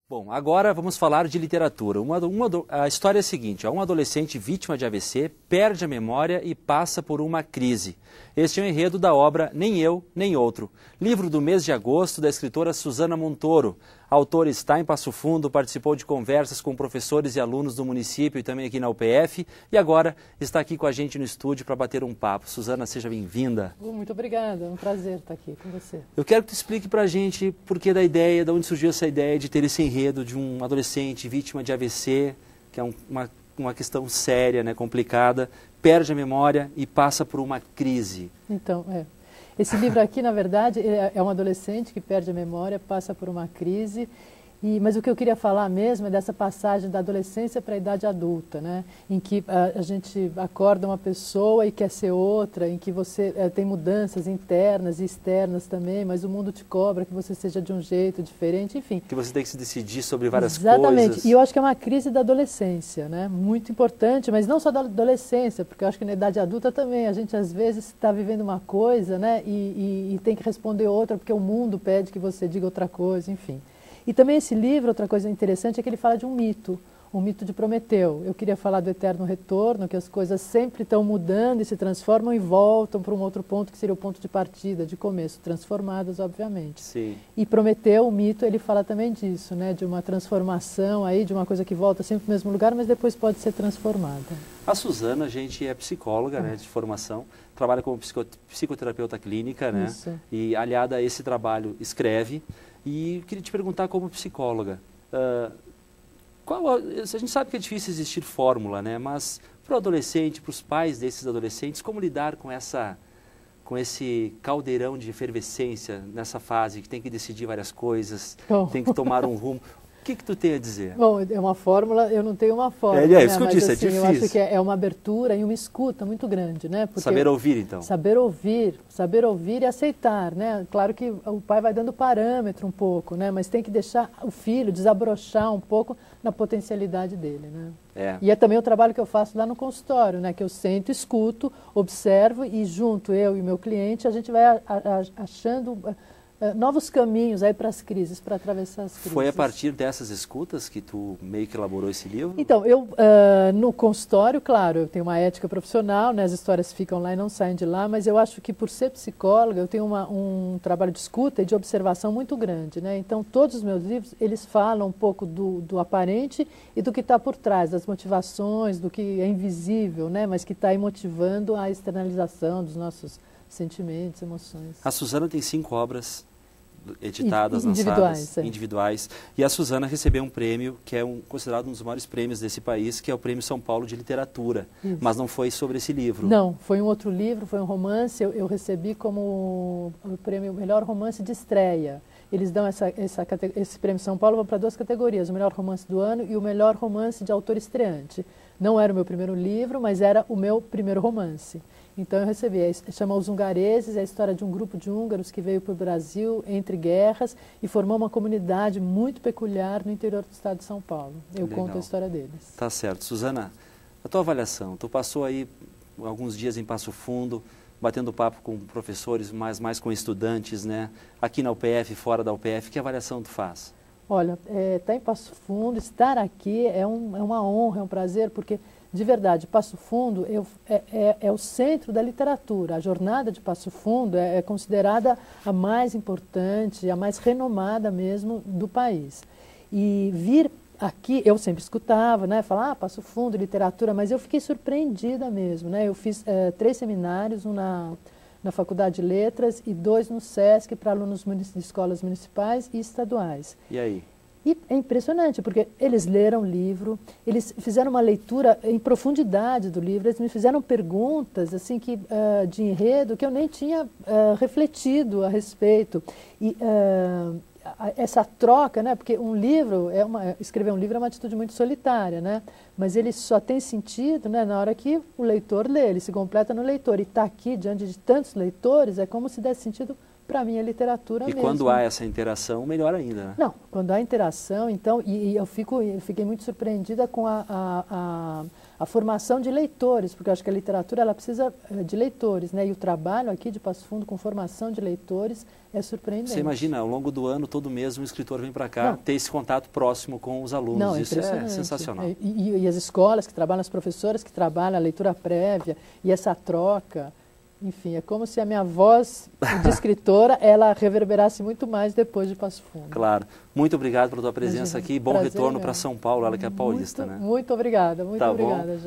Bom, agora vamos falar de literatura. A história é a seguinte, um adolescente vítima de AVC perde a memória e passa por uma crise. Este é o enredo da obra Nem Eu, Nem Outro, livro do mês de agosto da escritora Susana Montoro. A autora está em Passo Fundo, participou de conversas com professores e alunos do município e também aqui na UPF e agora está aqui com a gente no estúdio para bater um papo. Susana, seja bem-vinda. Muito obrada, é um prazer estar aqui com você. Eu quero que tu explique para a gente por que da ideia, de onde surgiu essa ideia de ter esse enredo de um adolescente vítima de AVC, que é uma questão séria, né, complicada, perde a memória e passa por uma crise. Então, esse livro aqui, na verdade, é um adolescente que perde a memória, passa por uma crise, mas o que eu queria falar mesmo é dessa passagem da adolescência para a idade adulta, né? Em que a gente acorda uma pessoa e quer ser outra, em que você tem mudanças internas e externas também, mas o mundo te cobra que você seja de um jeito diferente, enfim. Que você tem que se decidir sobre várias coisas. Exatamente, e eu acho que é uma crise da adolescência, né? Muito importante, mas não só da adolescência, porque eu acho que na idade adulta também, a gente às vezes está vivendo uma coisa, né? E tem que responder outra, porque o mundo pede que você diga outra coisa, enfim. E também esse livro, outra coisa interessante, é que ele fala de um mito de Prometeu. Eu queria falar do eterno retorno, que as coisas sempre estão mudando e se transformam e voltam para um outro ponto, que seria o ponto de partida, de começo, transformadas, obviamente. Sim. E Prometeu, o mito, ele fala também disso, né, de uma transformação aí, de uma coisa que volta sempre para o mesmo lugar, mas depois pode ser transformada. A Susana, a gente é psicóloga, né, de formação, trabalha como psicoterapeuta clínica, né? Isso. E aliada a esse trabalho, escreve. E eu queria te perguntar como psicóloga, a gente sabe que é difícil existir fórmula, né? Mas para o adolescente, para os pais desses adolescentes, como lidar com esse caldeirão de efervescência nessa fase, que tem que decidir várias coisas, tem que tomar um rumo? O que tu tem a dizer? Bom, é uma fórmula, eu não tenho uma fórmula, mas assim, é difícil. Eu acho que é uma abertura e uma escuta muito grande, né? Porque saber ouvir, então. Saber ouvir e aceitar, né? Claro que o pai vai dando parâmetro um pouco, né? Mas tem que deixar o filho desabrochar um pouco na potencialidade dele, né? E é também o trabalho que eu faço lá no consultório, né? Que eu sento, escuto, observo e junto, eu e o meu cliente, a gente vai achando novos caminhos aí para as crises, para atravessar as crises. Foi a partir dessas escutas que tu meio que elaborou esse livro? Então, eu no consultório, claro, eu tenho uma ética profissional, né, as histórias ficam lá e não saem de lá, mas eu acho que por ser psicóloga, eu tenho um trabalho de escuta e de observação muito grande, né? Então, todos os meus livros, eles falam um pouco do aparente e do que está por trás, das motivações, do que é invisível, né, mas que está aí motivando a externalização dos nossos sentimentos, emoções. A Susana tem 5 obras editadas, individuais, lançadas, individuais. E a Susana recebeu um prêmio que é considerado um dos maiores prêmios desse país, que é o Prêmio São Paulo de Literatura. Isso. Mas não foi sobre esse livro. Não, foi um outro livro, foi um romance. Eu recebi como o prêmio Melhor Romance de Estreia. Eles dão esse Prêmio São Paulo para 2 categorias, o melhor romance do ano e o melhor romance de autor estreante. Não era o meu primeiro livro, mas era o meu primeiro romance. Então eu recebi, chama Os Hungareses, é a história de um grupo de húngaros que veio para o Brasil entre guerras e formou uma comunidade muito peculiar no interior do estado de São Paulo. Eu conto a história deles. Tá certo. Susana, a tua avaliação, tu passou aí alguns dias em Passo Fundo, batendo papo com professores, mais com estudantes, né? Aqui na UPF, fora da UPF, que avaliação tu faz? Olha, estar em Passo Fundo, estar aqui é uma honra, é um prazer, porque de verdade, Passo Fundo é o centro da literatura. A jornada de Passo Fundo é considerada a mais importante, a mais renomada mesmo do país. E vir aqui, eu sempre escutava, né, falar, Passo Fundo, literatura, mas eu fiquei surpreendida mesmo, né? Eu fiz 3 seminários, um na Faculdade de Letras e 2 no SESC para alunos de escolas municipais e estaduais. E aí? E é impressionante, porque eles leram o livro, eles fizeram uma leitura em profundidade do livro, eles me fizeram perguntas assim, de enredo que eu nem tinha refletido a respeito. E essa troca, né, porque escrever um livro é uma atitude muito solitária, né, mas ele só tem sentido, né, na hora que o leitor lê, ele se completa no leitor. E estar aqui diante de tantos leitores é como se desse sentido para mim a literatura mesmo. E quando há essa interação, melhor ainda, né? Não, quando há interação, então, eu fiquei muito surpreendida com a a formação de leitores, porque eu acho que a literatura ela precisa de leitores, né? E o trabalho aqui de Passo Fundo com formação de leitores é surpreendente. Você imagina, ao longo do ano, todo mês, um escritor vem para cá ter esse contato próximo com os alunos. Não, isso é sensacional. E as escolas que trabalham, as professoras que trabalham a leitura prévia e essa troca. Enfim, é como se a minha voz de escritora, ela reverberasse muito mais depois de Passo Fundo. Claro. Muito obrigado pela tua presença aqui e bom retorno para mesmo. São Paulo, ela que é paulista, Muito, né? muito obrigada, muito Tá obrigada. Bom.